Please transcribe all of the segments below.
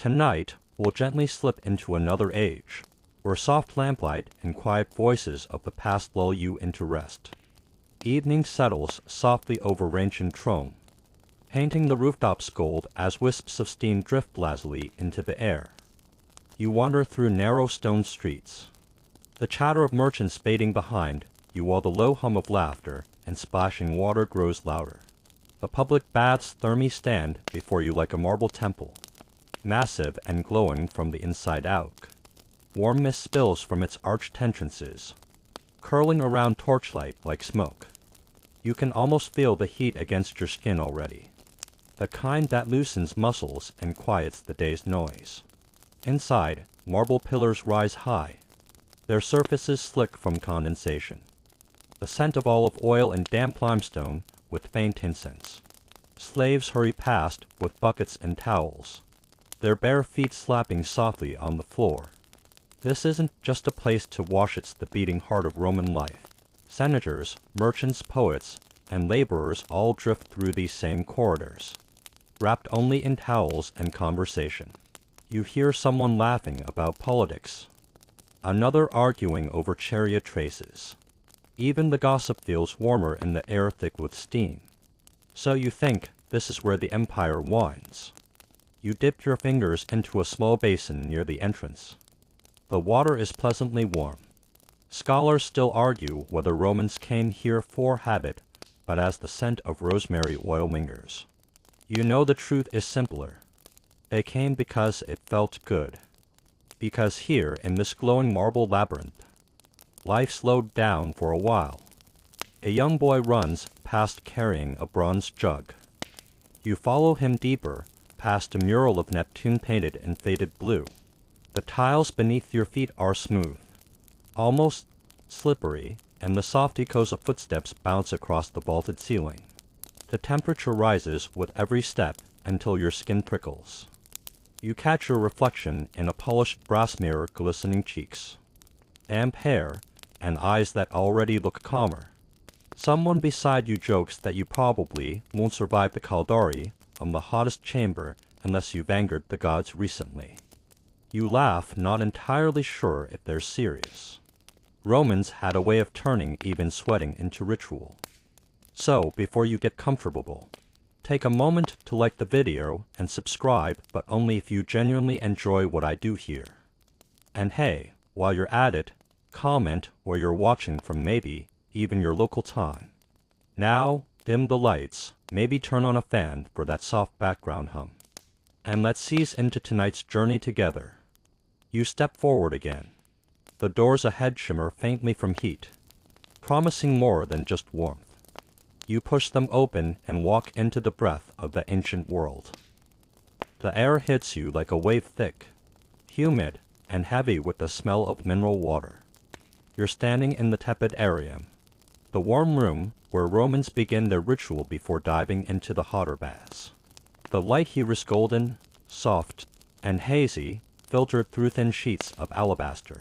Tonight, we'll gently slip into another age, where soft lamplight and quiet voices of the past lull you into rest. Evening settles softly over range and trome, painting the rooftops gold as wisps of steam drift lazily into the air. You wander through narrow stone streets, the chatter of merchants fading behind you while the low hum of laughter and splashing water grows louder. The public baths thermae stand before you like a marble temple, massive and glowing from the inside out. Warm mist spills from its arched entrances, curling around torchlight like smoke. You can almost feel the heat against your skin already, the kind that loosens muscles and quiets the day's noise. Inside, marble pillars rise high, their surfaces slick from condensation. The scent of olive oil and damp limestone with faint incense. Slaves hurry past with buckets and towels, their bare feet slapping softly on the floor. This isn't just a place to wash, it's the beating heart of Roman life. Senators, merchants, poets, and laborers all drift through these same corridors, wrapped only in towels and conversation. You hear someone laughing about politics, another arguing over chariot traces. Even the gossip feels warmer in the air thick with steam. So you think this is where the empire winds. You dip your fingers into a small basin near the entrance. The water is pleasantly warm. Scholars still argue whether Romans came here for habit, but as the scent of rosemary oil lingers, you know the truth is simpler. They came because it felt good. Because here, in this glowing marble labyrinth, life slowed down for a while. A young boy runs past carrying a bronze jug. You follow him deeper, past a mural of Neptune painted in faded blue. The tiles beneath your feet are smooth, almost slippery, and the soft echoes of footsteps bounce across the vaulted ceiling. The temperature rises with every step until your skin prickles. You catch your reflection in a polished brass mirror, glistening cheeks, damp hair, and eyes that already look calmer. Someone beside you jokes that you probably won't survive the caldari of the hottest chamber unless you've angered the gods recently. You laugh, not entirely sure if they're serious. Romans had a way of turning even sweating into ritual. So, before you get comfortable, take a moment to like the video and subscribe, but only if you genuinely enjoy what I do here. And hey, while you're at it, comment where you're watching from, maybe even your local time. Now, dim the lights, maybe turn on a fan for that soft background hum. And let's ease into tonight's journey together. You step forward again. The doors ahead shimmer faintly from heat, promising more than just warmth. You push them open and walk into the breath of the ancient world. The air hits you like a wave, thick, humid, and heavy with the smell of mineral water. You're standing in the tepid atrium, the warm room where Romans begin their ritual before diving into the hotter baths. The light here is golden, soft, and hazy, filtered through thin sheets of alabaster.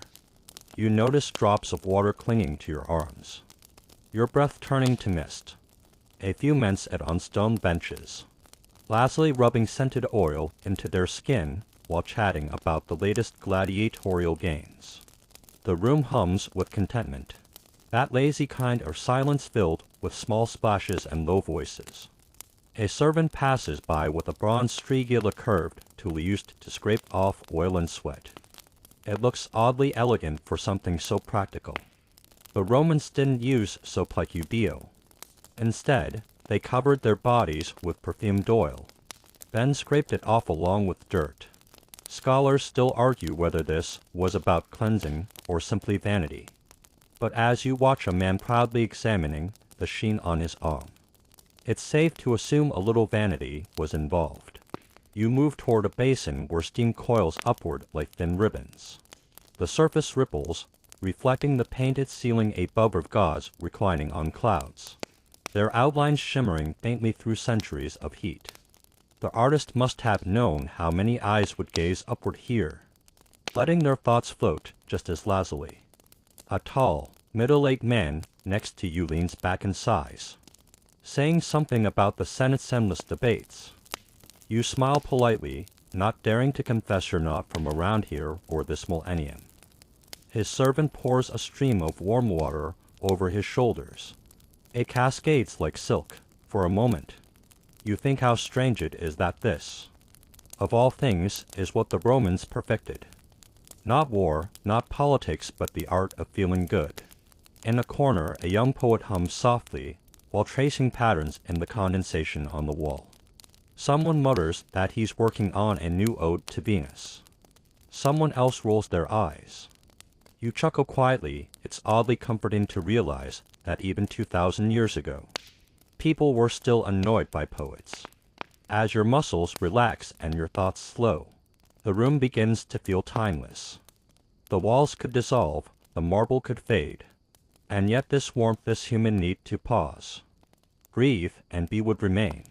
You notice drops of water clinging to your arms, your breath turning to mist. A few men sit on stone benches, lazily rubbing scented oil into their skin while chatting about the latest gladiatorial games. The room hums with contentment, that lazy kind of silence filled with small splashes and low voices. A servant passes by with a bronze strigula, curved tool used to scrape off oil and sweat. It looks oddly elegant for something so practical. The Romans didn't use soap like you do. Instead, they covered their bodies with perfumed oil, then scraped it off along with dirt. Scholars still argue whether this was about cleansing or simply vanity. But as you watch a man proudly examining the sheen on his arm, it's safe to assume a little vanity was involved. You move toward a basin where steam coils upward like thin ribbons. The surface ripples, reflecting the painted ceiling, a bub of gods reclining on clouds, their outlines shimmering faintly through centuries of heat. The artist must have known how many eyes would gaze upward here, letting their thoughts float just as lazily. A tall, middle-aged man next to you leans back and sighs, saying something about the Senate's endless debates. You smile politely, not daring to confess you're not from around here or this millennium. His servant pours a stream of warm water over his shoulders. It cascades like silk. For a moment, you think how strange it is that this, of all things, is what the Romans perfected. Not war, not politics, but the art of feeling good. In a corner, a young poet hums softly while tracing patterns in the condensation on the wall. Someone mutters that he's working on a new ode to Venus. Someone else rolls their eyes. You chuckle quietly. It's oddly comforting to realize that even 2,000 years ago, people were still annoyed by poets. As your muscles relax and your thoughts slow, the room begins to feel timeless. The walls could dissolve, the marble could fade, and yet this warmth, this human need to pause, breathe, and be would remain.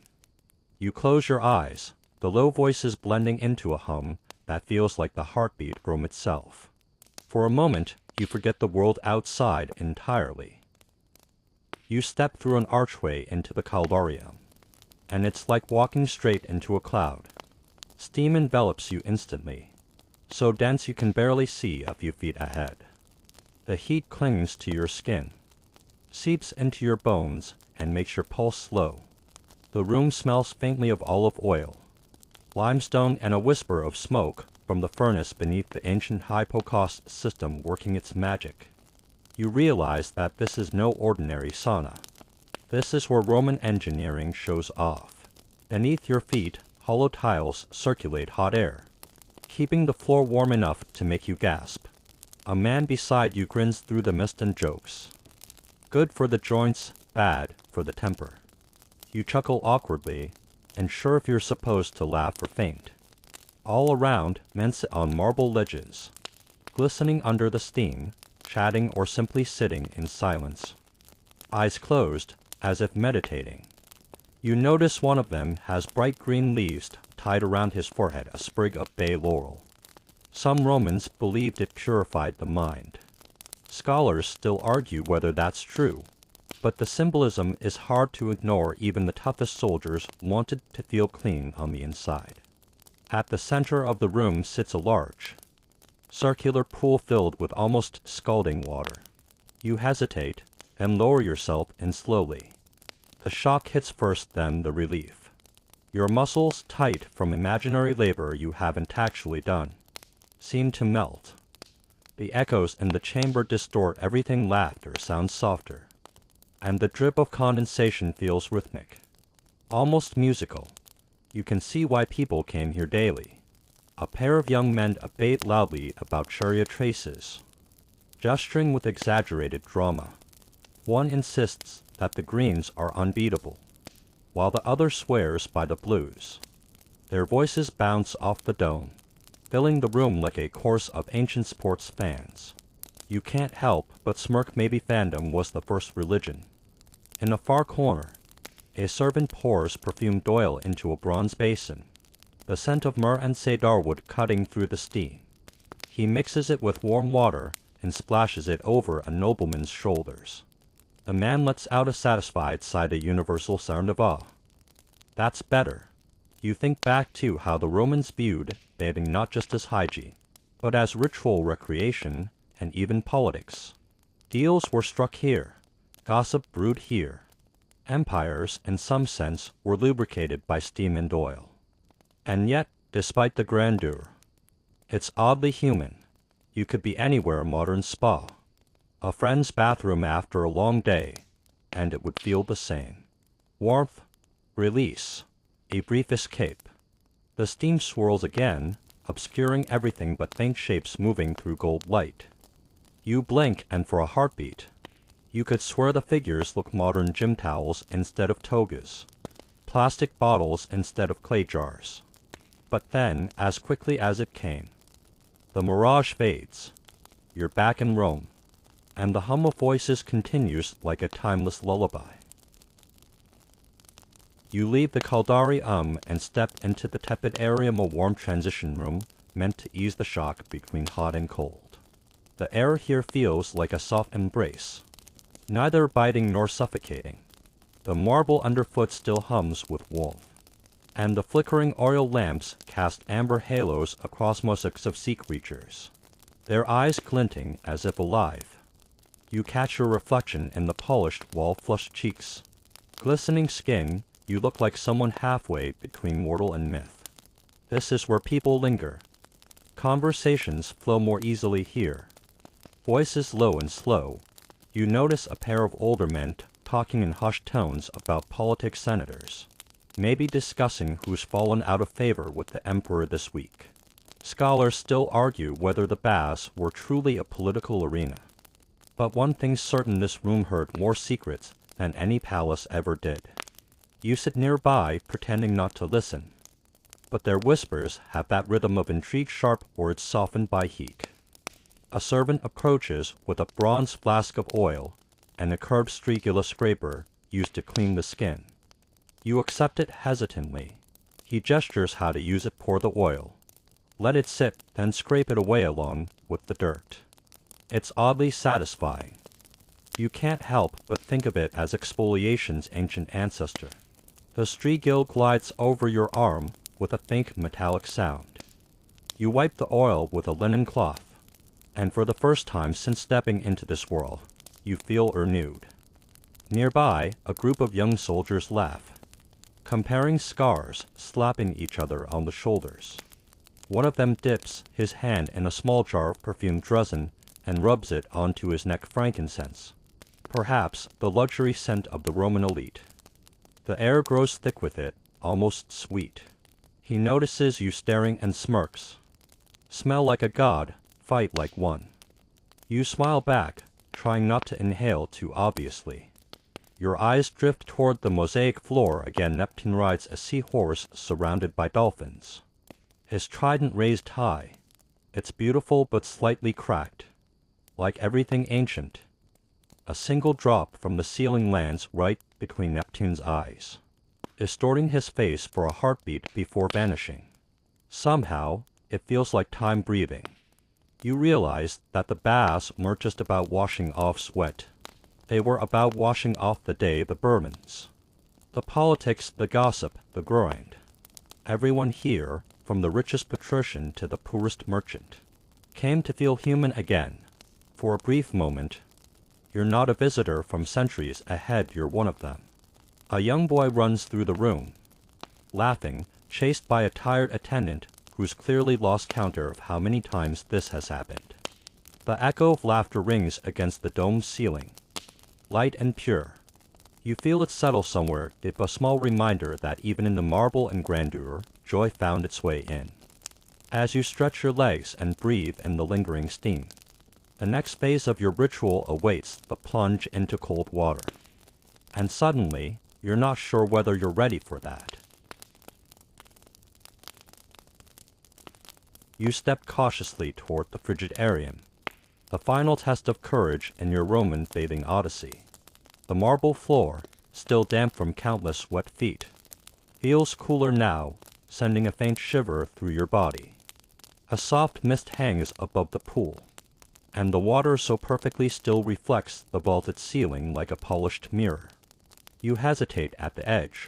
You close your eyes, the low voices blending into a hum that feels like the heartbeat of Rome itself. For a moment, you forget the world outside entirely. You step through an archway into the caldarium, and it's like walking straight into a cloud. Steam envelops you instantly, so dense you can barely see a few feet ahead. The heat clings to your skin, seeps into your bones, and makes your pulse slow. The room smells faintly of olive oil, limestone, and a whisper of smoke from the furnace beneath the ancient hypocaust system working its magic. You realize that this is no ordinary sauna. This is where Roman engineering shows off. Beneath your feet, hollow tiles circulate hot air, keeping the floor warm enough to make you gasp. A man beside you grins through the mist and jokes. Good for the joints, bad for the temper. You chuckle awkwardly, unsure if you're supposed to laugh or faint. All around, men sit on marble ledges, glistening under the steam, chatting or simply sitting in silence, eyes closed, as if meditating. You notice one of them has bright green leaves tied around his forehead, a sprig of bay laurel. Some Romans believed it purified the mind. Scholars still argue whether that's true, but the symbolism is hard to ignore. Even the toughest soldiers wanted to feel clean on the inside. At the center of the room sits a large, circular pool filled with almost scalding water. You hesitate and lower yourself in slowly. The shock hits first, then the relief. Your muscles, tight from imaginary labor you haven't actually done, seem to melt. The echoes in the chamber distort everything. Laughter sounds softer, and the drip of condensation feels rhythmic, almost musical. You can see why people came here daily. A pair of young men debate loudly about chariot races, gesturing with exaggerated drama. One insists that the greens are unbeatable, while the other swears by the blues. Their voices bounce off the dome, filling the room like a chorus of ancient sports fans. You can't help but smirk. Maybe fandom was the first religion. In a far corner, a servant pours perfumed oil into a bronze basin, the scent of myrrh and cedarwood cutting through the steam. He mixes it with warm water and splashes it over a nobleman's shoulders. The man lets out a satisfied sigh, a universal sound of awe. That's better. You think back to how the Romans viewed bathing not just as hygiene, but as ritual recreation and even politics. Deals were struck here, gossip brewed here. Empires, in some sense, were lubricated by steam and oil. And yet, despite the grandeur, it's oddly human. You could be anywhere, a modern spa, a friend's bathroom after a long day, and it would feel the same. Warmth, release, a brief escape. The steam swirls again, obscuring everything but faint shapes moving through gold light. You blink, and for a heartbeat, you could swear the figures look modern. Gym towels instead of togas, plastic bottles instead of clay jars. But then, as quickly as it came, the mirage fades. You're back in Rome, and the hum of voices continues like a timeless lullaby. You leave the caldarium and step into the tepid area, a warm transition room meant to ease the shock between hot and cold. The air here feels like a soft embrace, neither biting nor suffocating. The marble underfoot still hums with warmth. and the flickering oil lamps cast amber halos across mosaics of sea creatures, their eyes glinting as if alive. You catch your reflection in the polished, wall-flushed cheeks. Glistening skin, you look like someone halfway between mortal and myth. This is where people linger. Conversations flow more easily here. Voices low and slow. You notice a pair of older men talking in hushed tones about politics, senators, maybe discussing who's fallen out of favor with the emperor this week. Scholars still argue whether the baths were truly a political arena. But one thing's certain, this room heard more secrets than any palace ever did. You sit nearby, pretending not to listen, but their whispers have that rhythm of intrigue, sharp words softened by heat. A servant approaches with a bronze flask of oil and a curved strigula scraper used to clean the skin. You accept it hesitantly. He gestures how to use it. Pour the oil. Let it sit, then scrape it away along with the dirt. It's oddly satisfying. You can't help but think of it as exfoliation's ancient ancestor. The strigil glides over your arm with a faint metallic sound. You wipe the oil with a linen cloth, and for the first time since stepping into this world, you feel renewed. Nearby, a group of young soldiers laugh, comparing scars, slapping each other on the shoulders. One of them dips his hand in a small jar of perfumed resin and rubs it onto his neck. Frankincense, perhaps the luxury scent of the Roman elite. The air grows thick with it, almost sweet. He notices you staring and smirks. Smell like a god, fight like one. You smile back, trying not to inhale too obviously. Your eyes drift toward the mosaic floor again. Neptune rides a seahorse surrounded by dolphins, his trident raised high. It's beautiful but slightly cracked, like everything ancient. A single drop from the ceiling lands right between Neptune's eyes, distorting his face for a heartbeat before vanishing. Somehow, it feels like time breathing. You realize that the baths weren't just about washing off sweat. They were about washing off the day, the bourbons, the politics, the gossip, the grind. Everyone here, from the richest patrician to the poorest merchant, came to feel human again. For a brief moment, you're not a visitor from centuries ahead, you're one of them. A young boy runs through the room, laughing, chased by a tired attendant who's clearly lost count of how many times this has happened. The echo of laughter rings against the domed ceiling, light and pure. You feel it settle somewhere deep, a small reminder that even in the marble and grandeur, joy found its way in. As you stretch your legs and breathe in the lingering steam, the next phase of your ritual awaits, the plunge into cold water. And suddenly, you're not sure whether you're ready for that. You step cautiously toward the frigid Arium, the final test of courage in your Roman bathing odyssey. The marble floor, still damp from countless wet feet, feels cooler now, sending a faint shiver through your body. A soft mist hangs above the pool, and the water so perfectly still reflects the vaulted ceiling like a polished mirror. You hesitate at the edge,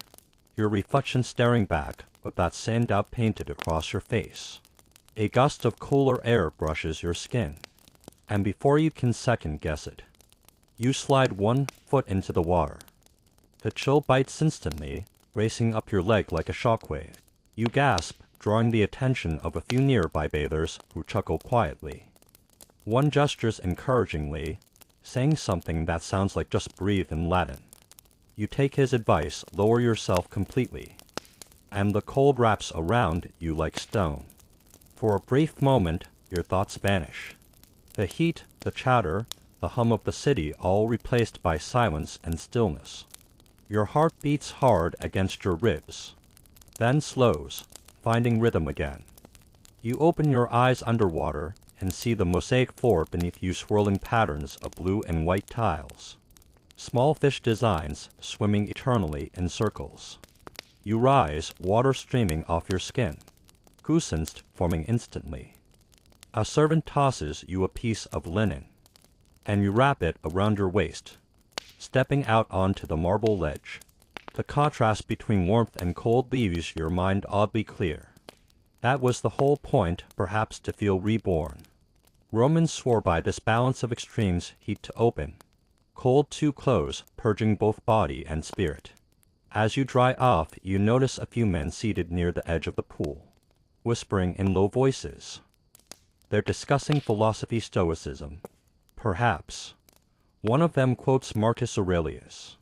your reflection staring back with that same doubt painted across your face. A gust of cooler air brushes your skin, and before you can second-guess it, you slide 1 foot into the water. The chill bites instantly, racing up your leg like a shockwave. You gasp, drawing the attention of a few nearby bathers who chuckle quietly. One gestures encouragingly, saying something that sounds like "just breathe" in Latin. You take his advice, lower yourself completely, and the cold wraps around you like stone. For a brief moment, your thoughts vanish. The heat, the chatter, the hum of the city, all replaced by silence and stillness. Your heart beats hard against your ribs, then slows, finding rhythm again. You open your eyes underwater and see the mosaic floor beneath you, swirling patterns of blue and white tiles, small fish designs swimming eternally in circles. You rise, water streaming off your skin, cousins forming instantly. A servant tosses you a piece of linen, and you wrap it around your waist, stepping out onto the marble ledge. The contrast between warmth and cold leaves your mind oddly clear. That was the whole point, perhaps, to feel reborn. Romans swore by this balance of extremes: heat to open, cold to close, purging both body and spirit. As you dry off, you notice a few men seated near the edge of the pool, whispering in low voices. They're discussing philosophy, stoicism. Perhaps. One of them quotes Marcus Aurelius.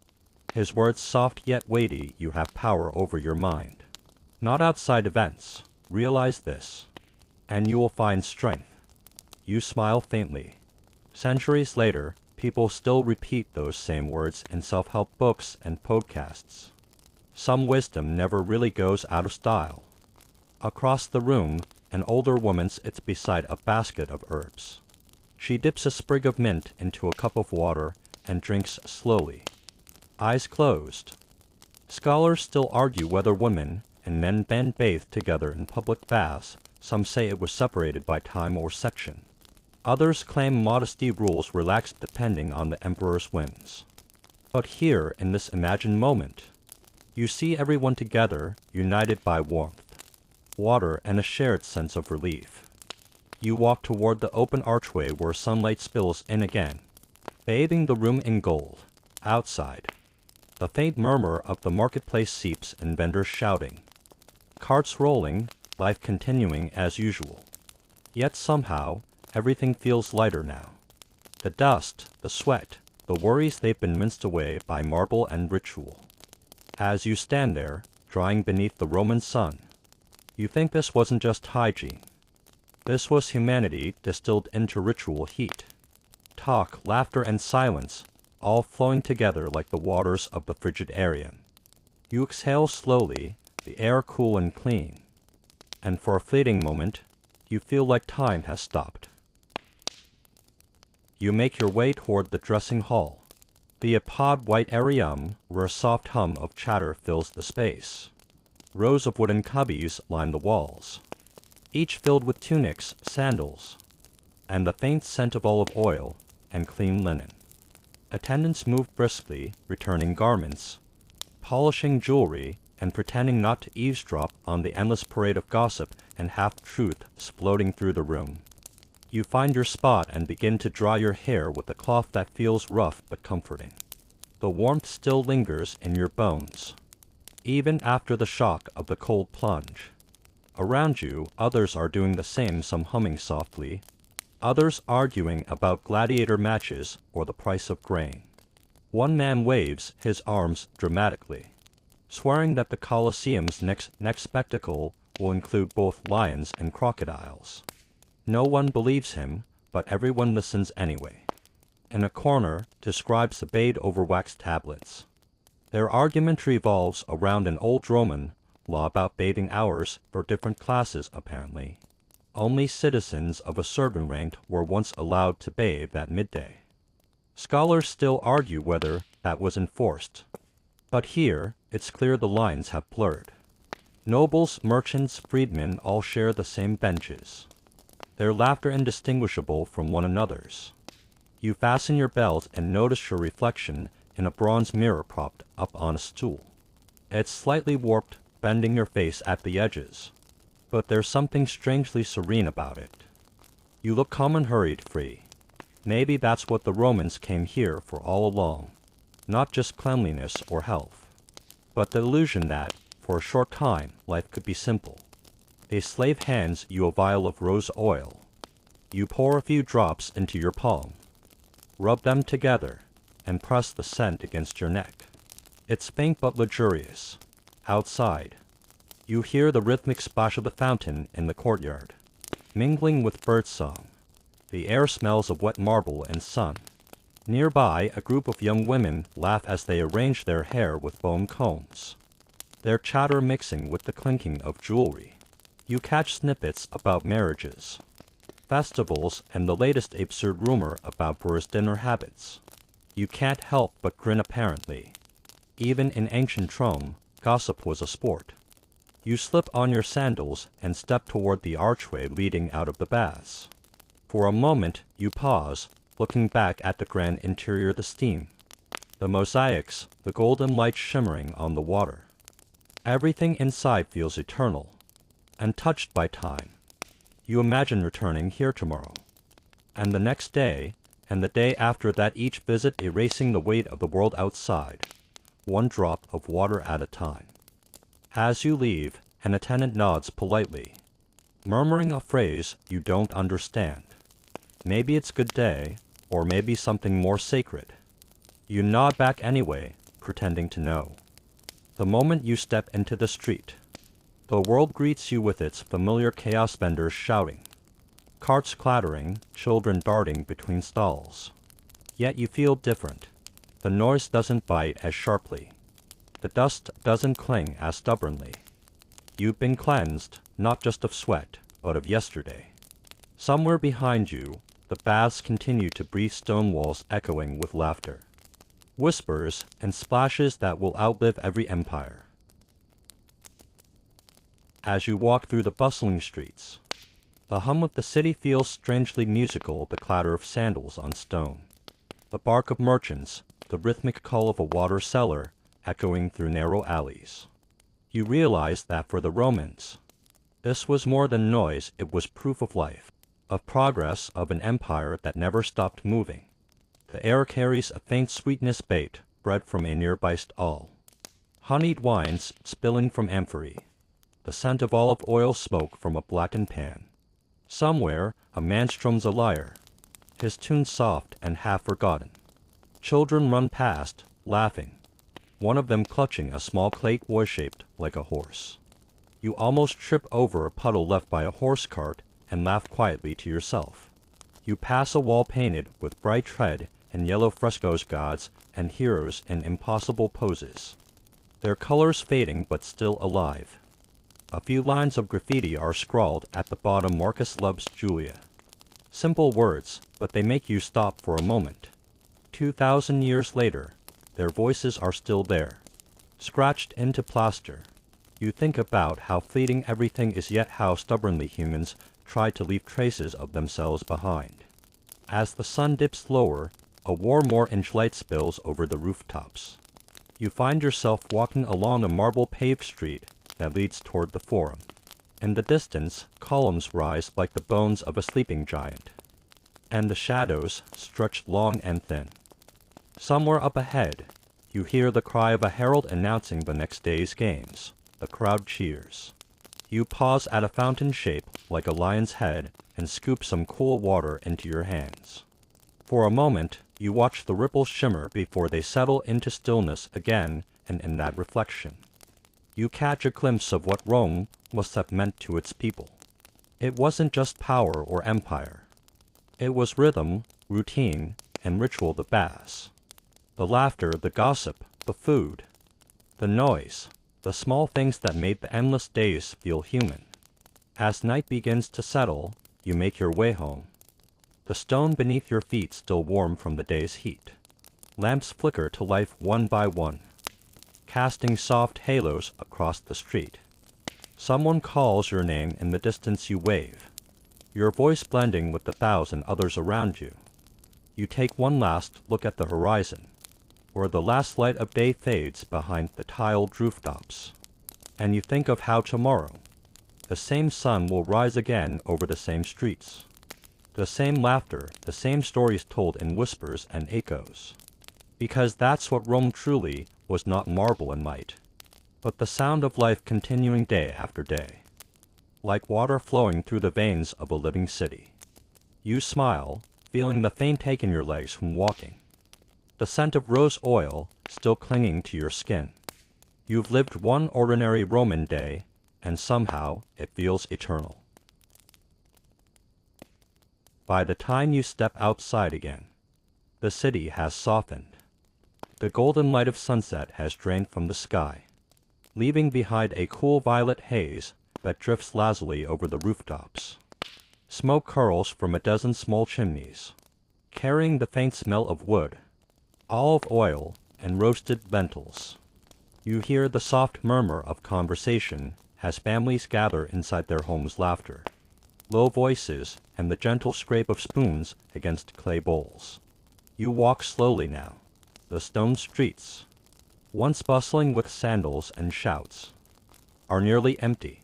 His words, soft yet weighty: you have power over your mind. Not outside events. Realize this, and you will find strength. You smile faintly. Centuries later, people still repeat those same words in self-help books and podcasts. Some wisdom never really goes out of style. Across the room, an older woman sits beside a basket of herbs. She dips a sprig of mint into a cup of water and drinks slowly, eyes closed. Scholars still argue whether women and men bathe together in public baths. Some say it was separated by time or section. Others claim modesty rules relaxed depending on the emperor's whims. But here, in this imagined moment, you see everyone together, united by warmth, water, and a shared sense of relief. You walk toward the open archway where sunlight spills in again, bathing the room in gold. Outside, the faint murmur of the marketplace seeps in vendors shouting. Carts rolling, life continuing as usual. Yet somehow, everything feels lighter now. The dust, the sweat, the worries, they've been minced away by marble and ritual. As you stand there, drying beneath the Roman sun, you think this wasn't just hygiene. This was humanity distilled into ritual heat. Talk, laughter, and silence, all flowing together like the waters of the frigid Arian. You exhale slowly, the air cool and clean, and for a fleeting moment, you feel like time has stopped. You make your way toward the dressing hall, the apod white areum, where a soft hum of chatter fills the space. Rows of wooden cubbies line the walls, each filled with tunics, sandals, and the faint scent of olive oil and clean linen. Attendants move briskly, returning garments, polishing jewelry, and pretending not to eavesdrop on the endless parade of gossip and half-truths floating through the room. You find your spot and begin to dry your hair with a cloth that feels rough but comforting. The warmth still lingers in your bones, even after the shock of the cold plunge. Around you, others are doing the same, some humming softly, others arguing about gladiator matches or the price of grain. One man waves his arms dramatically, swearing that the Colosseum's next spectacle will include both lions and crocodiles. No one believes him, but everyone listens anyway. In a corner, describes the bathe over wax tablets. Their argument revolves around an old Roman law about bathing hours for different classes, apparently. Only citizens of a certain rank were once allowed to bathe at midday. Scholars still argue whether that was enforced. But here, it's clear the lines have blurred. Nobles, merchants, freedmen all share the same benches, their laughter indistinguishable from one another's. You fasten your belt and notice your reflection in a bronze mirror propped up on a stool. It's slightly warped, bending your face at the edges, but there's something strangely serene about it. You look calm and hurried, free. Maybe that's what the Romans came here for all along, not just cleanliness or health, but the illusion that, for a short time, life could be simple. A slave hands you a vial of rose oil. You pour a few drops into your palm, rub them together, and press the scent against your neck. It's faint but luxurious. Outside, you hear the rhythmic splash of the fountain in the courtyard, mingling with birdsong. The air smells of wet marble and sun. Nearby, a group of young women laugh as they arrange their hair with bone combs, their chatter mixing with the clinking of jewelry. You catch snippets about marriages, festivals, and the latest absurd rumor about Burr's dinner habits. You can't help but grin apparently. Even in ancient Rome, gossip was a sport. You slip on your sandals and step toward the archway leading out of the baths. For a moment, you pause, looking back at the grand interior, the steam, The mosaics, the golden light shimmering on the water. Everything inside feels eternal, untouched by time. You imagine returning here tomorrow, and the next day, and the day after that, each visit erasing the weight of the world outside, one drop of water at a time. As you leave, an attendant nods politely, murmuring a phrase you don't understand. Maybe it's good day, or maybe something more sacred. You nod back anyway, pretending to know. The moment you step into the street, the world greets you with its familiar chaos: vendors shouting, carts clattering, children darting between stalls. Yet you feel different. The noise doesn't bite as sharply. The dust doesn't cling as stubbornly. You've been cleansed, not just of sweat, but of yesterday. Somewhere behind you, the baths continue to breathe, stone walls echoing with laughter, whispers and splashes that will outlive every empire. As you walk through the bustling streets, the hum of the city feels strangely musical: the clatter of sandals on stone, the bark of merchants, the rhythmic call of a water seller echoing through narrow alleys. You realize that for the Romans, this was more than noise. It was proof of life, of progress, of an empire that never stopped moving. The air carries a faint sweetness, bait bred from a nearby stall, honeyed wines spilling from amphorae, the scent of olive oil smoke from a blackened pan. Somewhere a man strums a lyre, his tune soft and half forgotten. Children run past, laughing, one of them clutching a small clay toy shaped like a horse. You almost trip over a puddle left by a horse cart and laugh quietly to yourself. You pass a wall painted with bright tread and yellow frescoes, gods and heroes in impossible poses, their colors fading but still alive. A few lines of graffiti are scrawled at the bottom: Marcus loves Julia. Simple words, but they make you stop for a moment. 2,000 years later, their voices are still there, scratched into plaster. You think about how fleeting everything is, yet how stubbornly humans try to leave traces of themselves behind. As the sun dips lower, a warm orange light spills over the rooftops. You find yourself walking along a marble-paved street that leads toward the Forum. In the distance, columns rise like the bones of a sleeping giant, and the shadows stretch long and thin. Somewhere up ahead, you hear the cry of a herald announcing the next day's games. The crowd cheers. You pause at a fountain shaped like a lion's head and scoop some cool water into your hands. For a moment, you watch the ripples shimmer before they settle into stillness again, and in that reflection, you catch a glimpse of what Rome must have meant to its people. It wasn't just power or empire. It was rhythm, routine, and ritual: the baths, the laughter, the gossip, the food, the noise, the small things that made the endless days feel human. As night begins to settle, you make your way home. The stone beneath your feet still warm from the day's heat. Lamps flicker to life one by one, casting soft halos across the street. Someone calls your name in the distance. You wave, your voice blending with the thousand others around you. You take one last look at the horizon, where the last light of day fades behind the tiled rooftops, and you think of how tomorrow, the same sun will rise again over the same streets. The same laughter, the same stories told in whispers and echoes. Because that's what Rome truly was: not marble and might, but the sound of life continuing day after day, like water flowing through the veins of a living city. You smile, feeling the faint ache in your legs from walking, the scent of rose oil still clinging to your skin. You've lived one ordinary Roman day, and somehow it feels eternal. By the time you step outside again, the city has softened. The golden light of sunset has drained from the sky, leaving behind a cool violet haze that drifts lazily over the rooftops. Smoke curls from a dozen small chimneys, carrying the faint smell of wood, olive oil, and roasted lentils. You hear the soft murmur of conversation as families gather inside their homes: laughter, low voices, and the gentle scrape of spoons against clay bowls. You walk slowly now, The stone streets, once bustling with sandals and shouts, are nearly empty.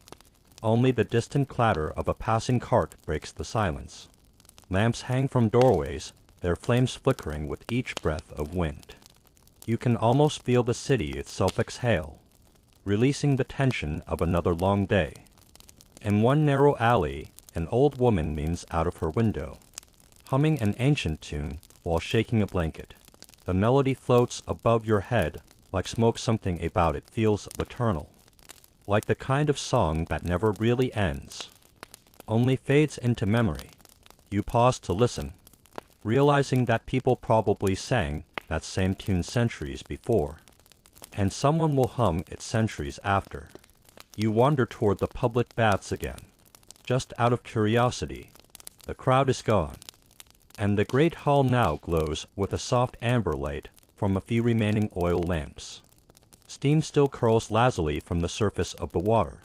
Only the distant clatter of a passing cart breaks the silence. Lamps hang from doorways, their flames flickering with each breath of wind. You can almost feel the city itself exhale, releasing the tension of another long day. In one narrow alley, an old woman leans out of her window, humming an ancient tune while shaking a blanket. The melody floats above your head like smoke. Something about it feels eternal, like the kind of song that never really ends, only fades into memory. You pause to listen, realizing that people probably sang that same tune centuries before, and someone will hum it centuries after. You wander toward the public baths again, just out of curiosity. The crowd is gone, and the great hall now glows with a soft amber light from a few remaining oil lamps. Steam still curls lazily from the surface of the water,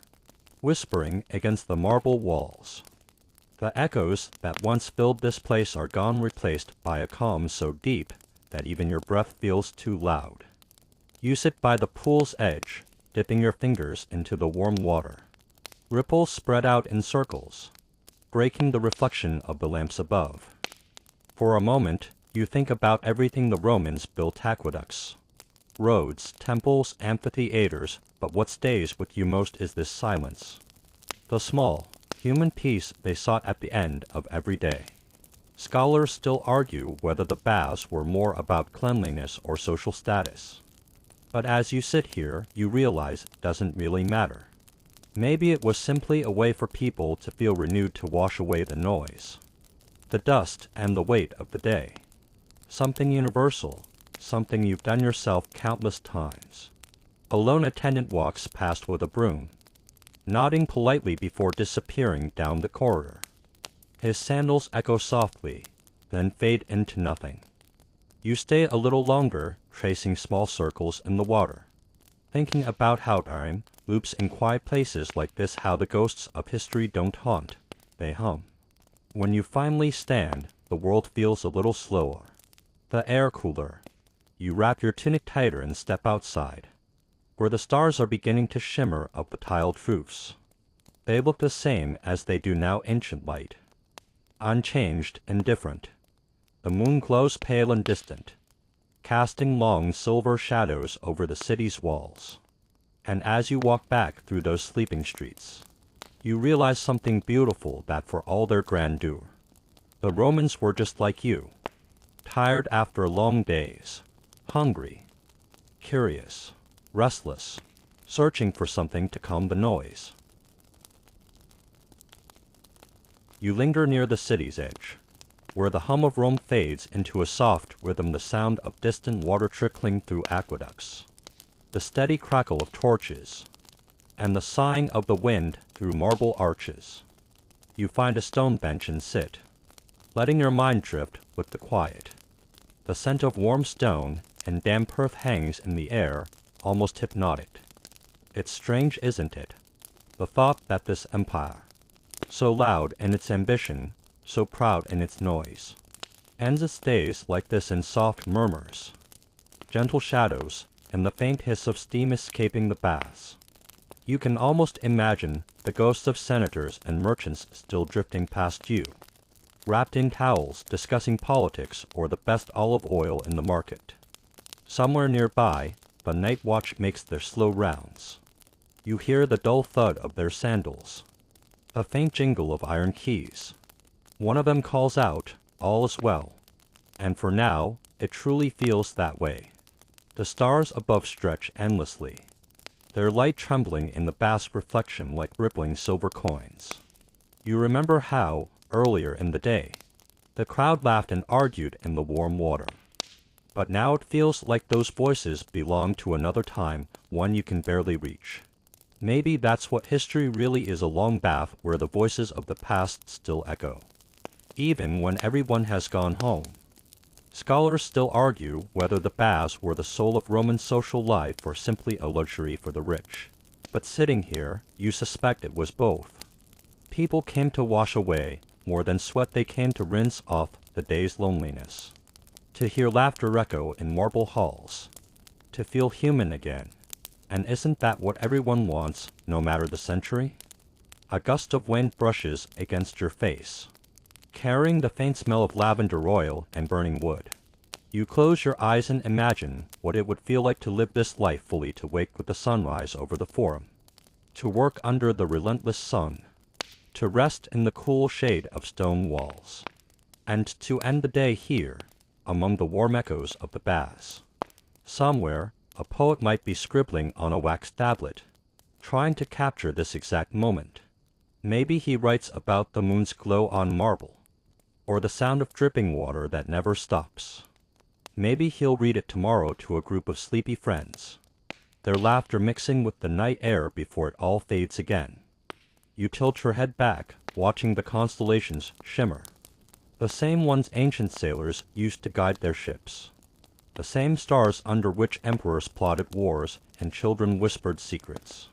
whispering against the marble walls. The echoes that once filled this place are gone, replaced by a calm so deep that even your breath feels too loud. You sit by the pool's edge, dipping your fingers into the warm water. Ripples spread out in circles, breaking the reflection of the lamps above. For a moment, you think about everything the Romans built: aqueducts, roads, temples, amphitheaters, but what stays with you most is this silence. The small, human peace they sought at the end of every day. Scholars still argue whether the baths were more about cleanliness or social status. But as you sit here, you realize it doesn't really matter. Maybe it was simply a way for people to feel renewed, to wash away the noise, the dust, and the weight of the day. Something universal, something you've done yourself countless times. A lone attendant walks past with a broom, nodding politely before disappearing down the corridor. His sandals echo softly, then fade into nothing. You stay a little longer, tracing small circles in the water, thinking about how time loops in quiet places like this, how the ghosts of history don't haunt, they hum. When you finally stand, the world feels a little slower, the air cooler. You wrap your tunic tighter and step outside, where the stars are beginning to shimmer up the tiled roofs. They look the same as they do now, ancient light, unchanged and different. The moon glows pale and distant, casting long silver shadows over the city's walls. And as you walk back through those sleeping streets, you realize something beautiful, that for all their grandeur, the Romans were just like you, tired after long days, hungry, curious, restless, searching for something to calm the noise. You linger near the city's edge, where the hum of Rome fades into a soft rhythm, the sound of distant water trickling through aqueducts, the steady crackle of torches, and the sighing of the wind through marble arches. You find a stone bench and sit, letting your mind drift with the quiet. The scent of warm stone and damp earth hangs in the air, almost hypnotic. It's strange, isn't it? The thought that this empire, so loud in its ambition, so proud in its noise, ends its days like this in soft murmurs, gentle shadows, and the faint hiss of steam escaping the baths. You can almost imagine the ghosts of senators and merchants still drifting past you, wrapped in towels, discussing politics or the best olive oil in the market. Somewhere nearby, the night watch makes their slow rounds. You hear the dull thud of their sandals, a faint jingle of iron keys. One of them calls out, "All is well," and for now, it truly feels that way. The stars above stretch endlessly, their light trembling in the bath's reflection like rippling silver coins. You remember how, earlier in the day, the crowd laughed and argued in the warm water. But now it feels like those voices belong to another time, one you can barely reach. Maybe that's what history really is, a long bath where the voices of the past still echo, even when everyone has gone home. Scholars still argue whether the baths were the soul of Roman social life or simply a luxury for the rich. But sitting here, you suspect it was both. People came to wash away, more than sweat, they came to rinse off the day's loneliness. To hear laughter echo in marble halls. To feel human again. And isn't that what everyone wants, no matter the century? A gust of wind brushes against your face, carrying the faint smell of lavender oil and burning wood. You close your eyes and imagine what it would feel like to live this life fully, to wake with the sunrise over the forum, to work under the relentless sun, to rest in the cool shade of stone walls, and to end the day here, among the warm echoes of the baths. Somewhere, a poet might be scribbling on a wax tablet, trying to capture this exact moment. Maybe he writes about the moon's glow on marble, or the sound of dripping water that never stops. Maybe he'll read it tomorrow to a group of sleepy friends, their laughter mixing with the night air before it all fades again. You tilt your head back, watching the constellations shimmer, the same ones ancient sailors used to guide their ships, the same stars under which emperors plotted wars and children whispered secrets.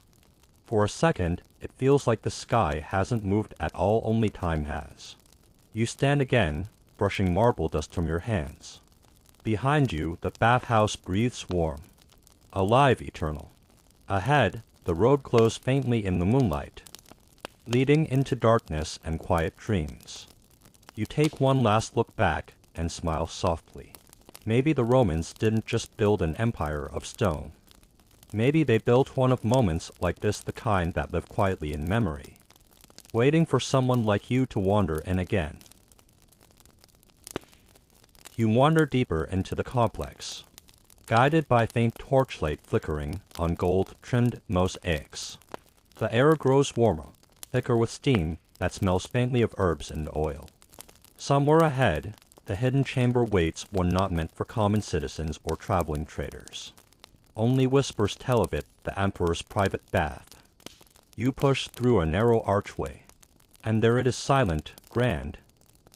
For a second, it feels like the sky hasn't moved at all, only time has. You stand again, brushing marble dust from your hands. Behind you, the bathhouse breathes warm, alive, eternal. Ahead, the road glows faintly in the moonlight, leading into darkness and quiet dreams. You take one last look back and smile softly. Maybe the Romans didn't just build an empire of stone. Maybe they built one of moments like this, the kind that live quietly in memory, waiting for someone like you to wander in again. You wander deeper into the complex, guided by faint torchlight flickering on gold-trimmed mosaics. The air grows warmer, thicker with steam that smells faintly of herbs and oil. Somewhere ahead, the hidden chamber waits, one not meant for common citizens or traveling traders. Only whispers tell of it, the emperor's private bath. You push through a narrow archway, and there it is, silent, grand,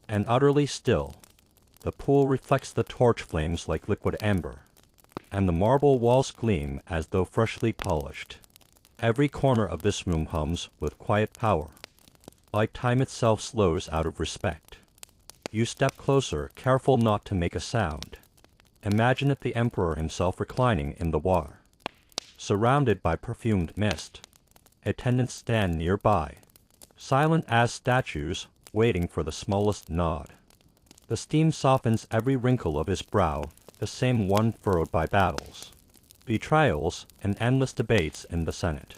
and utterly still. The pool reflects the torch flames like liquid amber, and the marble walls gleam as though freshly polished. Every corner of this room hums with quiet power, like time itself slows out of respect. You step closer, careful not to make a sound. Imagine it, the emperor himself reclining in the water, surrounded by perfumed mist. Attendants stand nearby, silent as statues, waiting for the smallest nod. The steam softens every wrinkle of his brow, the same one furrowed by battles, betrayals, and endless debates in the Senate.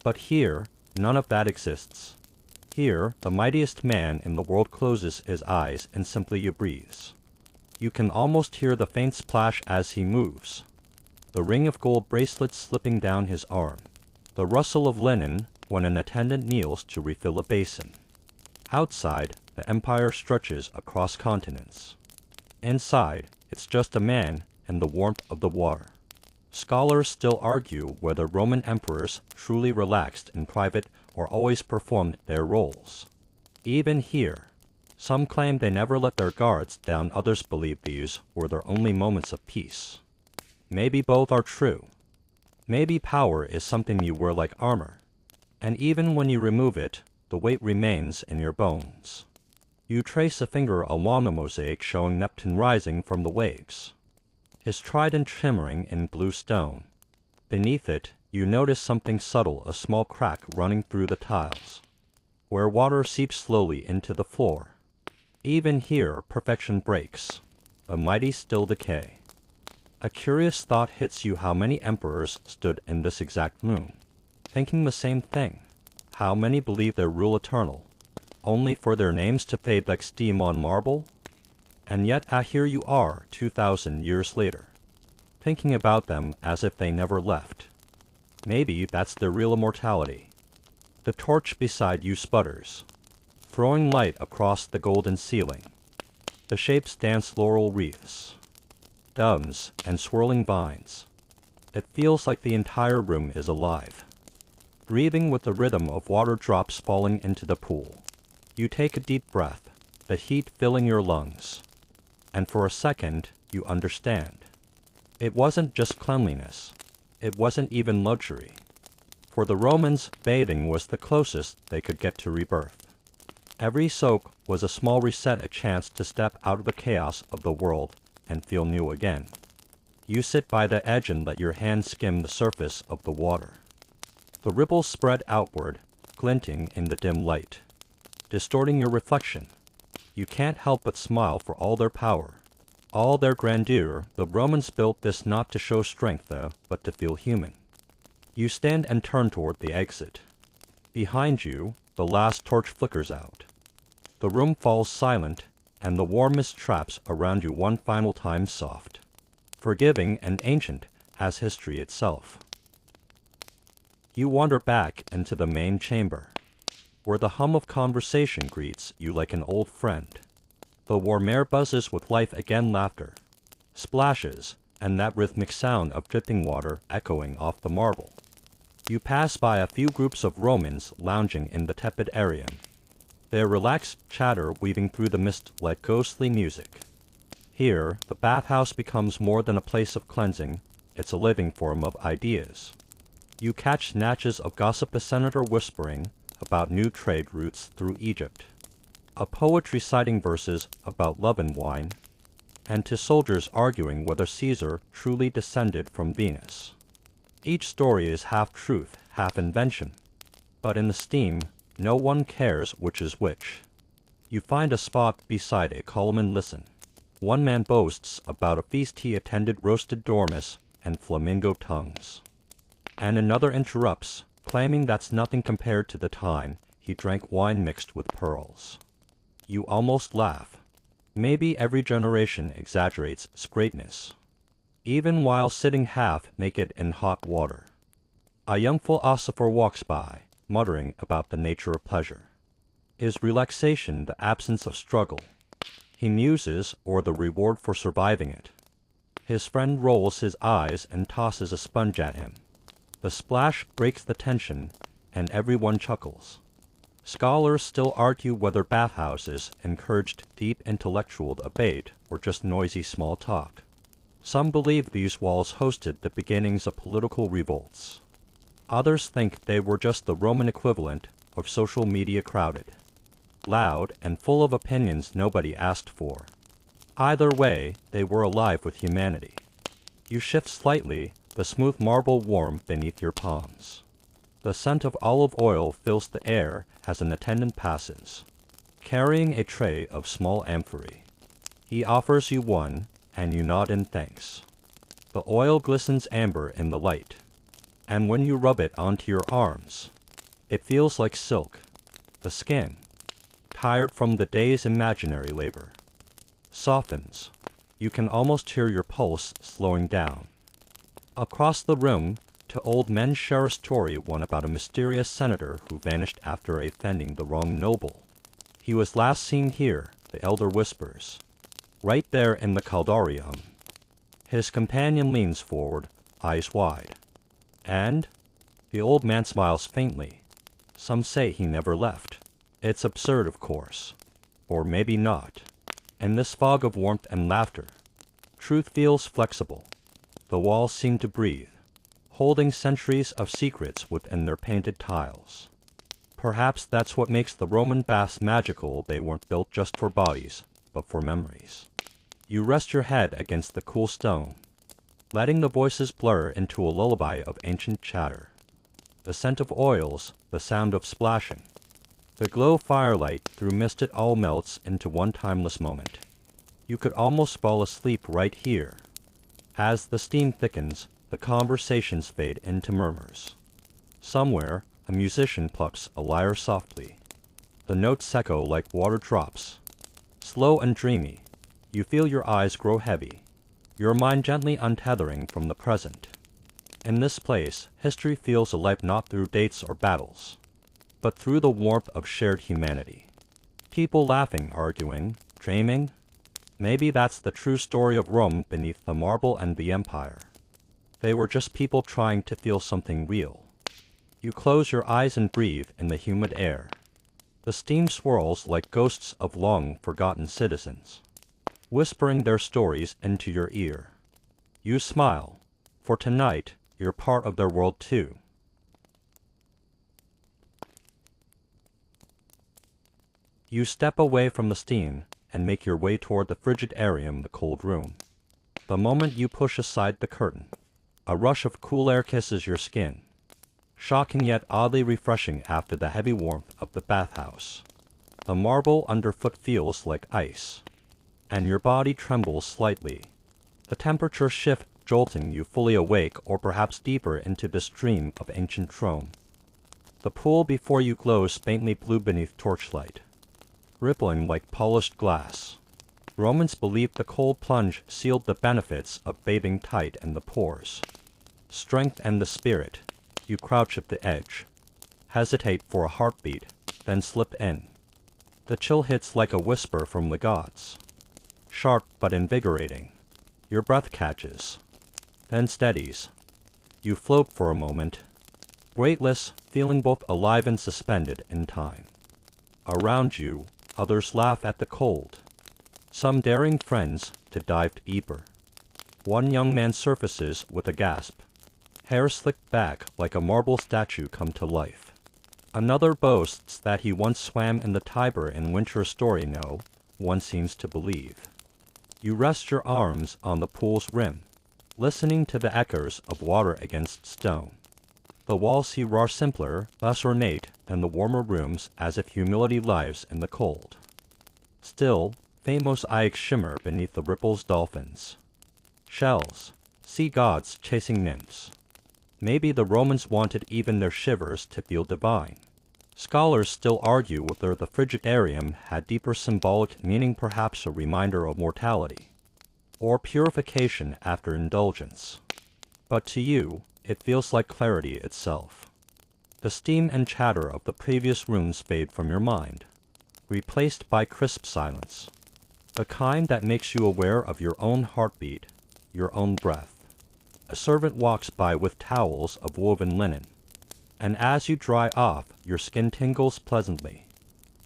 But here, none of that exists. Here, the mightiest man in the world closes his eyes and simply breathes. You can almost hear the faint splash as he moves, the ring of gold bracelets slipping down his arm, the rustle of linen when an attendant kneels to refill a basin. Outside, the empire stretches across continents. Inside, it's just a man and the warmth of the water. Scholars still argue whether Roman emperors truly relaxed in private or always performed their roles. Even here, some claim they never let their guards down, others believe these were their only moments of peace. Maybe both are true. Maybe power is something you wear like armor, and even when you remove it, the weight remains in your bones. You trace a finger along a mosaic showing Neptune rising from the waves, his trident shimmering in blue stone. Beneath it, you notice something subtle, a small crack running through the tiles, where water seeps slowly into the floor. Even here, perfection breaks, a mighty still decay. A curious thought hits you: how many emperors stood in this exact room, thinking the same thing? How many believe their rule eternal, only for their names to fade like steam on marble? And yet, here you are, 2,000 years later, thinking about them as if they never left. Maybe that's their real immortality. The torch beside you sputters, throwing light across the golden ceiling. The shapes dance laurel wreaths, doves, and swirling vines. It feels like the entire room is alive, breathing with the rhythm of water drops falling into the pool. You take a deep breath, the heat filling your lungs, and for a second you understand. It wasn't just cleanliness. It wasn't even luxury. For the Romans, bathing was the closest they could get to rebirth. Every soak was a small reset, a chance to step out of the chaos of the world and feel new again. You sit by the edge and let your hands skim the surface of the water. The ripples spread outward, glinting in the dim light, distorting your reflection. You can't help but smile for all their power, all their grandeur. The Romans built this not to show strength, but to feel human. You stand and turn toward the exit. Behind you, the last torch flickers out. The room falls silent, and the warm mist traps around you one final time, soft, forgiving and ancient as history itself. You wander back into the main chamber, where the hum of conversation greets you like an old friend. The warm air buzzes with life again, laughter, splashes, and that rhythmic sound of dripping water echoing off the marble. You pass by a few groups of Romans lounging in the tepid area, their relaxed chatter weaving through the mist like ghostly music. Here, the bathhouse becomes more than a place of cleansing, it's a living forum of ideas. You catch snatches of gossip, a senator whispering about new trade routes through Egypt, a poet reciting verses about love and wine, and to soldiers arguing whether Caesar truly descended from Venus. Each story is half truth, half invention, but in the steam, no one cares which is which. You find a spot beside a column and listen. One man boasts about a feast he attended, roasted dormice and flamingo tongues, and another interrupts, claiming that's nothing compared to the time he drank wine mixed with pearls. You almost laugh. Maybe every generation exaggerates its greatness, even while sitting half naked in hot water. A young philosopher walks by, muttering about the nature of pleasure. Is relaxation the absence of struggle? He muses, or the reward for surviving it. His friend rolls his eyes and tosses a sponge at him. The splash breaks the tension, and everyone chuckles. Scholars still argue whether bathhouses encouraged deep intellectual debate or just noisy small talk. Some believe these walls hosted the beginnings of political revolts. Others think they were just the Roman equivalent of social media, crowded, loud, and full of opinions nobody asked for. Either way, they were alive with humanity. You shift slightly, the smooth marble warm beneath your palms. The scent of olive oil fills the air as an attendant passes, carrying a tray of small amphorae. He offers you one, and you nod in thanks. The oil glistens amber in the light, and when you rub it onto your arms, it feels like silk. The skin, tired from the day's imaginary labor, softens. You can almost hear your pulse slowing down. Across the room, to old men share a story, one about a mysterious senator who vanished after offending the wrong noble. He was last seen here, the elder whispers, right there in the caldarium. His companion leans forward, eyes wide. And? The old man smiles faintly. Some say he never left. It's absurd, of course. Or maybe not. In this fog of warmth and laughter, truth feels flexible. The walls seem to breathe, holding centuries of secrets within their painted tiles. Perhaps that's what makes the Roman baths magical. They weren't built just for bodies, but for memories. You rest your head against the cool stone, letting the voices blur into a lullaby of ancient chatter. The scent of oils, the sound of splashing, the glow of firelight through mist, it all melts into one timeless moment. You could almost fall asleep right here. As the steam thickens, the conversations fade into murmurs. Somewhere, a musician plucks a lyre softly. The notes echo like water drops. Slow and dreamy, you feel your eyes grow heavy, your mind gently untethering from the present. In this place, history feels alive not through dates or battles, but through the warmth of shared humanity. People laughing, arguing, dreaming. Maybe that's the true story of Rome beneath the marble and the empire. They were just people trying to feel something real. You close your eyes and breathe in the humid air. The steam swirls like ghosts of long-forgotten citizens, whispering their stories into your ear. You smile, for tonight you're part of their world too. You step away from the steam and make your way toward the frigid atrium, the cold room. The moment you push aside the curtain, a rush of cool air kisses your skin, shocking yet oddly refreshing after the heavy warmth of the bathhouse. The marble underfoot feels like ice, and your body trembles slightly. The temperature shift, jolting you fully awake or perhaps deeper into this dream of ancient Rome. The pool before you glows faintly blue beneath torchlight, rippling like polished glass. Romans believed the cold plunge sealed the benefits of bathing tight in the pores. Strength and the spirit. You crouch at the edge, hesitate for a heartbeat, then slip in. The chill hits like a whisper from the gods. Sharp but invigorating. Your breath catches, then steadies. You float for a moment, weightless, feeling both alive and suspended in time. Around you, others laugh at the cold, some daring friends to dive deeper. One young man surfaces with a gasp, hair slicked back like a marble statue come to life. Another boasts that he once swam in the Tiber in winter story. No one seems to believe. You rest your arms on the pool's rim, listening to the echoes of water against stone. The walls here are simpler, less ornate than the warmer rooms, as if humility lies in the cold. Still, faint mosaics shimmer beneath the ripples. Dolphins, shells, sea gods chasing nymphs. Maybe the Romans wanted even their shivers to feel divine. Scholars still argue whether the frigidarium had deeper symbolic meaning, perhaps a reminder of mortality, or purification after indulgence. But to you, it feels like clarity itself. The steam and chatter of the previous rooms fade from your mind, replaced by crisp silence, the kind that makes you aware of your own heartbeat, your own breath. A servant walks by with towels of woven linen, and as you dry off, your skin tingles pleasantly.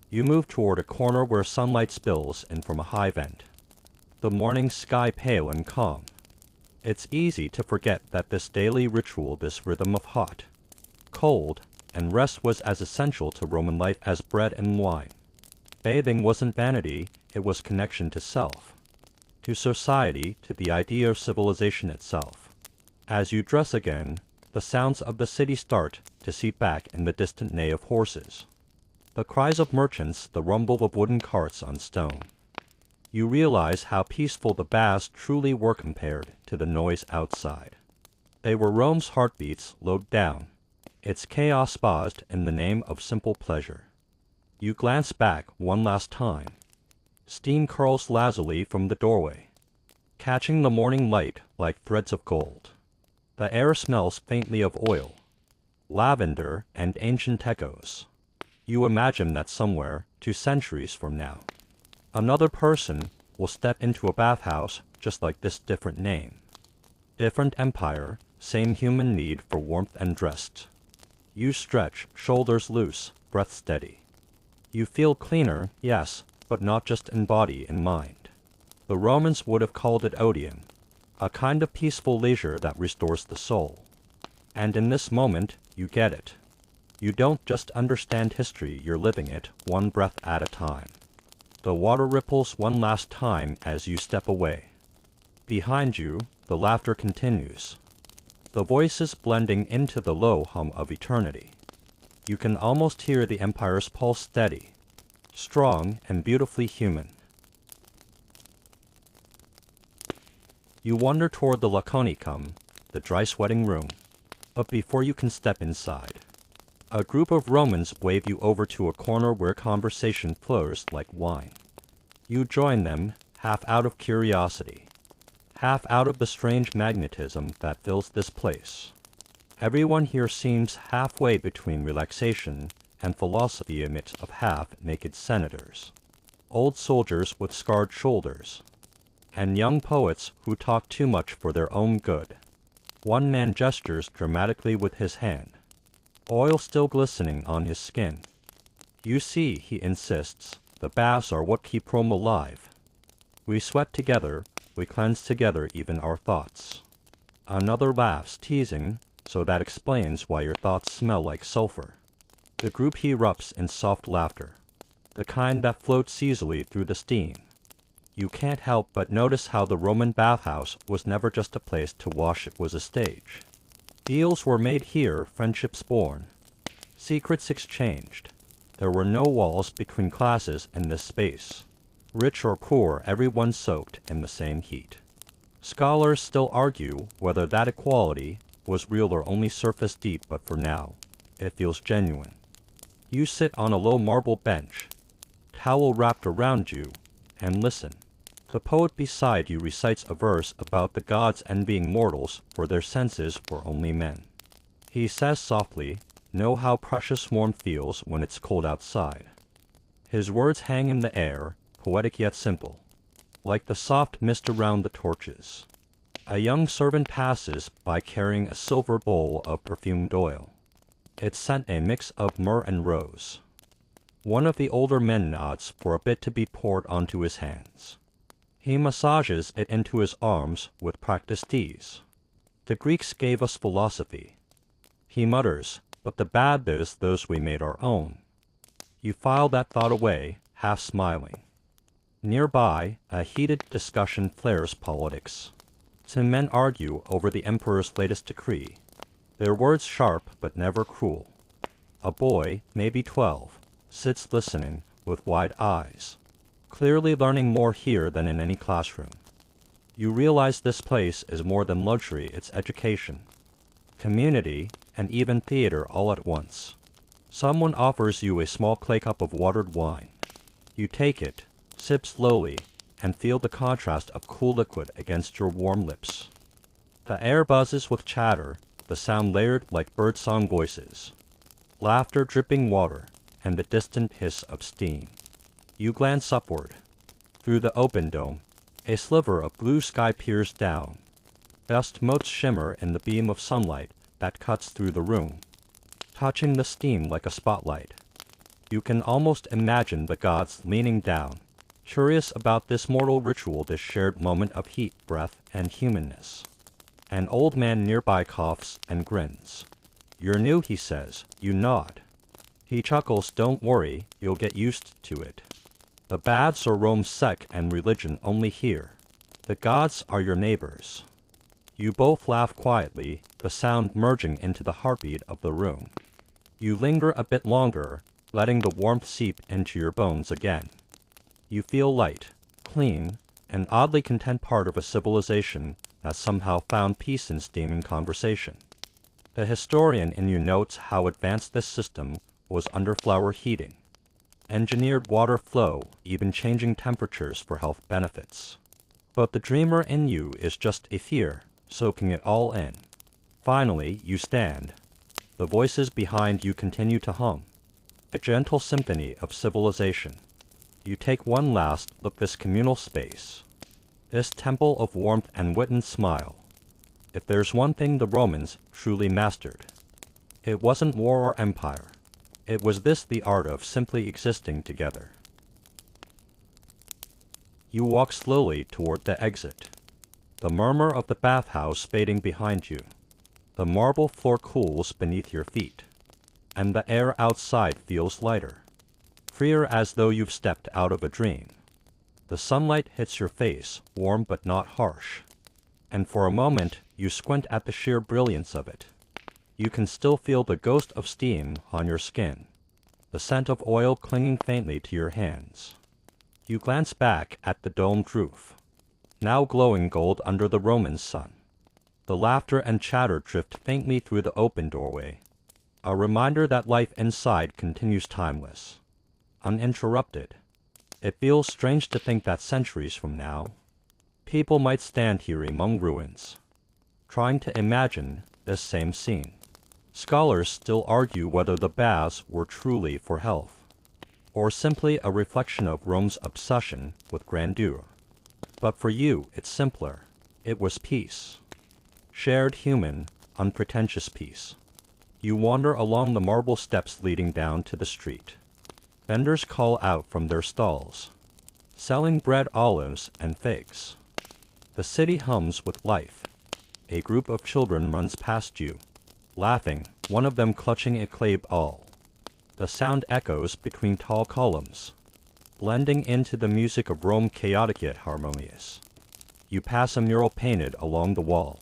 You move toward a corner where sunlight spills in from a high vent, the morning sky pale and calm. It's easy to forget that this daily ritual, this rhythm of hot, cold, and rest was as essential to Roman life as bread and wine. Bathing wasn't vanity, it was connection to self, to society, to the idea of civilization itself. As you dress again, the sounds of the city start to seep back in the distant neigh of horses, the cries of merchants, the rumble of wooden carts on stone. You realize how peaceful the baths truly were compared to the noise outside. They were Rome's heartbeats low down, its chaos paused in the name of simple pleasure. You glance back one last time. Steam curls lazily from the doorway, catching the morning light like threads of gold. The air smells faintly of oil, lavender, and ancient echoes. You imagine that somewhere, 2 centuries from now, another person will step into a bathhouse just like this, different name, different empire, same human need for warmth and rest. You stretch, shoulders loose, breath steady. You feel cleaner, yes, but not just in body and mind. The Romans would have called it odium, a kind of peaceful leisure that restores the soul. And in this moment, you get it. You don't just understand history, you're living it, one breath at a time. The water ripples one last time as you step away. Behind you, the laughter continues, the voices blending into the low hum of eternity. You can almost hear the empire's pulse, steady, strong, and beautifully human. You wander toward the Laconicum, the dry sweating room, but before you can step inside, a group of Romans wave you over to a corner where conversation flows like wine. You join them, half out of curiosity, half out of the strange magnetism that fills this place. Everyone here seems halfway between relaxation and philosophy amidst of half-naked senators, old soldiers with scarred shoulders, and young poets who talk too much for their own good. One man gestures dramatically with his hand, oil still glistening on his skin. You see, he insists, the baths are what keep Rome alive. We sweat together, we cleanse together even our thoughts. Another laughs, teasing, so that explains why your thoughts smell like sulfur. The group erupts in soft laughter, the kind that floats easily through the steam. You can't help but notice how the Roman bathhouse was never just a place to wash, it was a stage. Deals were made here, friendships born, secrets exchanged. There were no walls between classes in this space. Rich or poor, everyone soaked in the same heat. Scholars still argue whether that equality was real or only surface deep, but for now, it feels genuine. You sit on a low marble bench, towel wrapped around you, and listen. The poet beside you recites a verse about the gods envying mortals for their senses were only men. He says softly, "Know how precious warmth feels when it's cold outside." His words hang in the air, poetic yet simple, like the soft mist around the torches. A young servant passes by carrying a silver bowl of perfumed oil. Its scent a mix of myrrh and rose. One of the older men nods for a bit to be poured onto his hands. He massages it into his arms with practiced ease. "The Greeks gave us philosophy," he mutters, "but the bad is those we made our own." You file that thought away, half smiling. Nearby, a heated discussion flares politics. Some men argue over the emperor's latest decree, their words sharp but never cruel. A boy, maybe 12, sits listening with wide eyes, clearly learning more here than in any classroom. You realize this place is more than luxury, it's education, community, and even theater all at once. Someone offers you a small clay cup of watered wine. You take it, sip slowly, and feel the contrast of cool liquid against your warm lips. The air buzzes with chatter, the sound layered like birdsong voices, laughter dripping water, and the distant hiss of steam. You glance upward. Through the open dome, a sliver of blue sky peers down. Dust motes shimmer in the beam of sunlight that cuts through the room, touching the steam like a spotlight. You can almost imagine the gods leaning down, curious about this mortal ritual, this shared moment of heat, breath, and humanness. An old man nearby coughs and grins. "You're new," he says. You nod. He chuckles, "Don't worry, you'll get used to it. The baths are Rome's sect and religion only here. The gods are your neighbors." You both laugh quietly, the sound merging into the heartbeat of the room. You linger a bit longer, letting the warmth seep into your bones again. You feel light, clean, and oddly content, part of a civilization that somehow found peace in steaming conversation. The historian in you notes how advanced this system was under flower heating, engineered water flow, even changing temperatures for health benefits. But the dreamer in you is just a fear, soaking it all in. Finally, you stand. The voices behind you continue to hum, a gentle symphony of civilization. You take one last look, this communal space, this temple of warmth and wit and smile. If there's one thing the Romans truly mastered, it wasn't war or empire. It was this, the art of simply existing together. You walk slowly toward the exit, the murmur of the bathhouse fading behind you. The marble floor cools beneath your feet, and the air outside feels lighter, freer, as though you've stepped out of a dream. The sunlight hits your face, warm but not harsh, and for a moment you squint at the sheer brilliance of it. You can still feel the ghost of steam on your skin, the scent of oil clinging faintly to your hands. You glance back at the domed roof, now glowing gold under the Roman sun. The laughter and chatter drift faintly through the open doorway, a reminder that life inside continues timeless, uninterrupted. It feels strange to think that centuries from now, people might stand here among ruins, trying to imagine this same scene. Scholars still argue whether the baths were truly for health, or simply a reflection of Rome's obsession with grandeur. But for you, it's simpler. It was peace. Shared, human, unpretentious peace. You wander along the marble steps leading down to the street. Vendors call out from their stalls, selling bread, olives, and figs. The city hums with life. A group of children runs past you, laughing, one of them clutching a clay ball. The sound echoes between tall columns. blending into the music of Rome, chaotic yet harmonious. You pass a mural painted along the wall,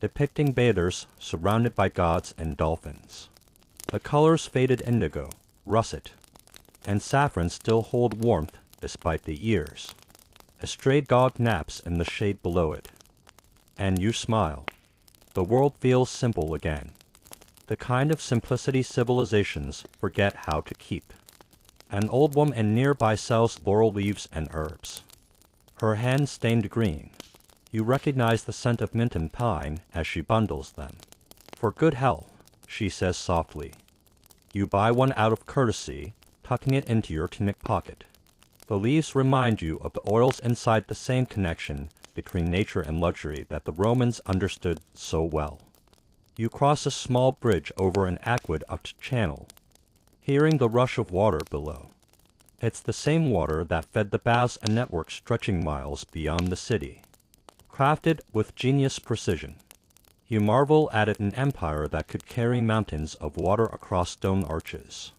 depicting bathers surrounded by gods and dolphins. The colors faded indigo, russet, and saffron still hold warmth despite the years. A stray dog naps in the shade below it. And you smile. The world feels simple again. The kind of simplicity civilizations forget how to keep. An old woman nearby sells laurel leaves and herbs. Her hands stained green. You recognize the scent of mint and pine as she bundles them. For good health, she says softly. You buy one out of courtesy, tucking it into your tunic pocket. The leaves remind you of the oils inside, the same connection between nature and luxury that the Romans understood so well. You cross a small bridge over an aqueduct channel, hearing the rush of water below. It's the same water that fed the baths and networks stretching miles beyond the city. Crafted with genius precision, you marvel at it, an empire that could carry mountains of water across stone arches.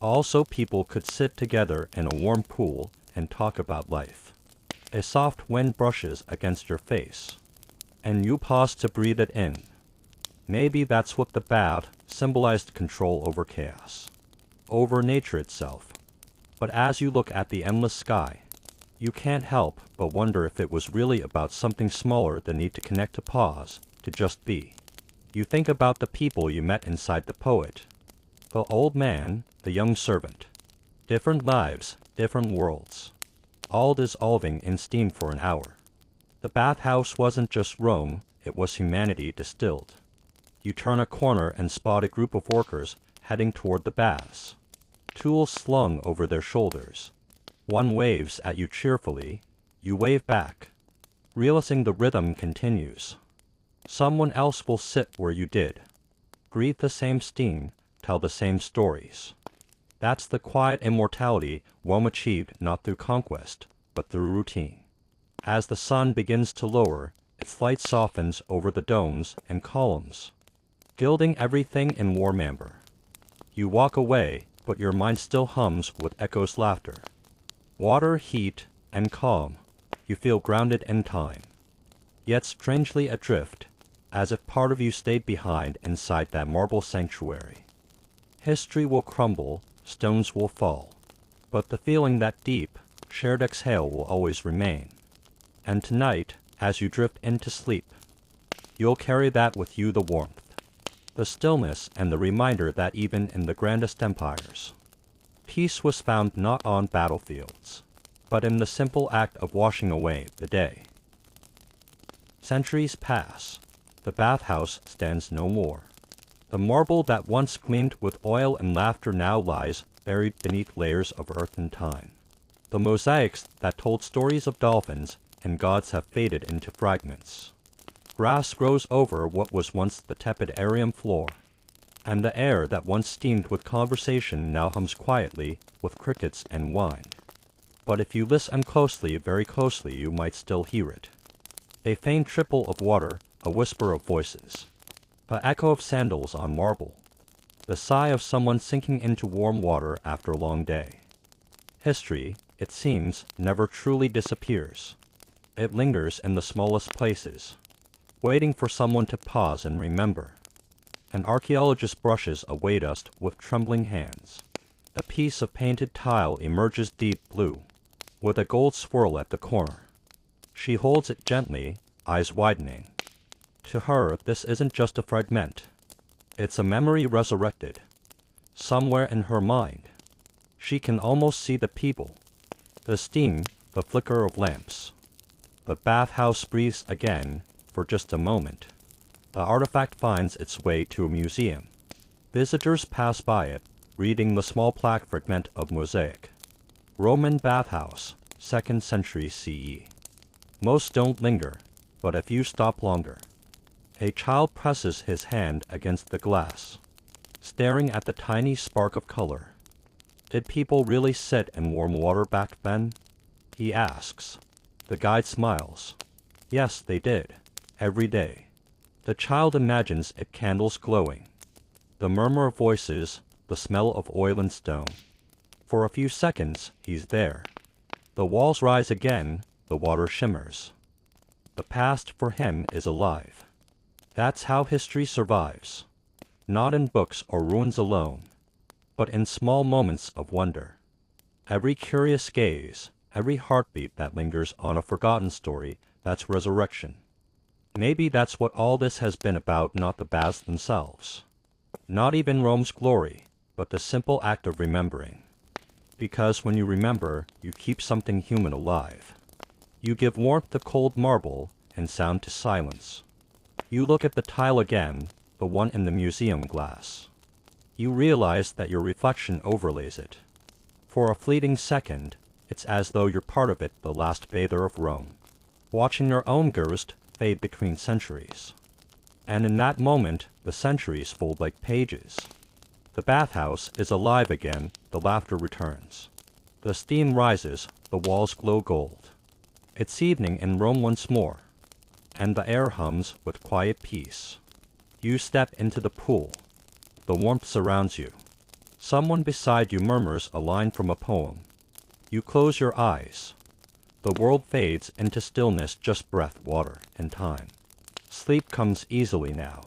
Also, people could sit together in a warm pool and talk about life. A soft wind brushes against your face, and you pause to breathe it in. Maybe that's what the bath symbolized: control over chaos, over nature itself. But as you look at the endless sky, you can't help but wonder if it was really about something smaller than need to connect, to pause, to just be. You think about the people you met inside the poet, the old man, the young servant. Different lives, different worlds, all dissolving in steam for an hour. The bathhouse wasn't just Rome, it was humanity distilled. You turn a corner and spot a group of workers heading toward the baths, tools slung over their shoulders. One waves at you cheerfully, you wave back, realizing the rhythm continues. Someone else will sit where you did, breathe the same steam, tell the same stories. That's the quiet immortality Rome achieved, not through conquest, but through routine. As the sun begins to lower, its light softens over the domes and columns, gilding everything in warm amber. You walk away, but your mind still hums with echoes, laughter, water, heat, and calm. You feel grounded in time, yet strangely adrift, as if part of you stayed behind inside that marble sanctuary. History will crumble, stones will fall, but the feeling, that deep, shared exhale, will always remain. And tonight, as you drift into sleep, you'll carry that with you: the warmth, the stillness, and the reminder that even in the grandest empires, peace was found not on battlefields, but in the simple act of washing away the day. Centuries pass. The bathhouse stands no more. The marble that once gleamed with oil and laughter now lies buried beneath layers of earth and time. The mosaics that told stories of dolphins and gods have faded into fragments. Grass grows over what was once the tepid atrium floor, and the air that once steamed with conversation now hums quietly with crickets and wine. But if you listen closely, very closely, you might still hear it. A faint trickle of water, a whisper of voices, the echo of sandals on marble, the sigh of someone sinking into warm water after a long day. History, it seems, never truly disappears. It lingers in the smallest places, waiting for someone to pause and remember. An archaeologist brushes away dust with trembling hands. A piece of painted tile emerges deep blue, with a gold swirl at the corner. She holds it gently, eyes widening. To her, this isn't just a fragment. It's a memory resurrected. Somewhere in her mind, she can almost see the people, the steam, the flicker of lamps. The bathhouse breathes again for just a moment. The artifact finds its way to a museum. Visitors pass by it, reading the small plaque fragment of mosaic. Roman bathhouse, 2nd century CE. Most don't linger, but a few stop longer. A child presses his hand against the glass, staring at the tiny spark of color. Did people really sit in warm water back then? He asks. The guide smiles. Yes, they did. Every day. The child imagines it, candles glowing, the murmur of voices, the smell of oil and stone. For a few seconds, he's there. The walls rise again, the water shimmers. The past for him is alive. That's how history survives. Not in books or ruins alone, but in small moments of wonder. Every curious gaze, every heartbeat that lingers on a forgotten story, that's resurrection. Maybe that's what all this has been about, not the baths themselves. Not even Rome's glory, but the simple act of remembering. Because when you remember, you keep something human alive. You give warmth to cold marble and sound to silence. You look at the tile again, the one in the museum glass. You realize that your reflection overlays it. For a fleeting second, it's as though you're part of it, the last bather of Rome, watching your own ghost fade between centuries. And in that moment, the centuries fold like pages. The bathhouse is alive again, the laughter returns. The steam rises, the walls glow gold. It's evening in Rome once more, and the air hums with quiet peace. You step into the pool. The warmth surrounds you. Someone beside you murmurs a line from a poem. You close your eyes. The world fades into stillness, just breath, water, and time. Sleep comes easily now.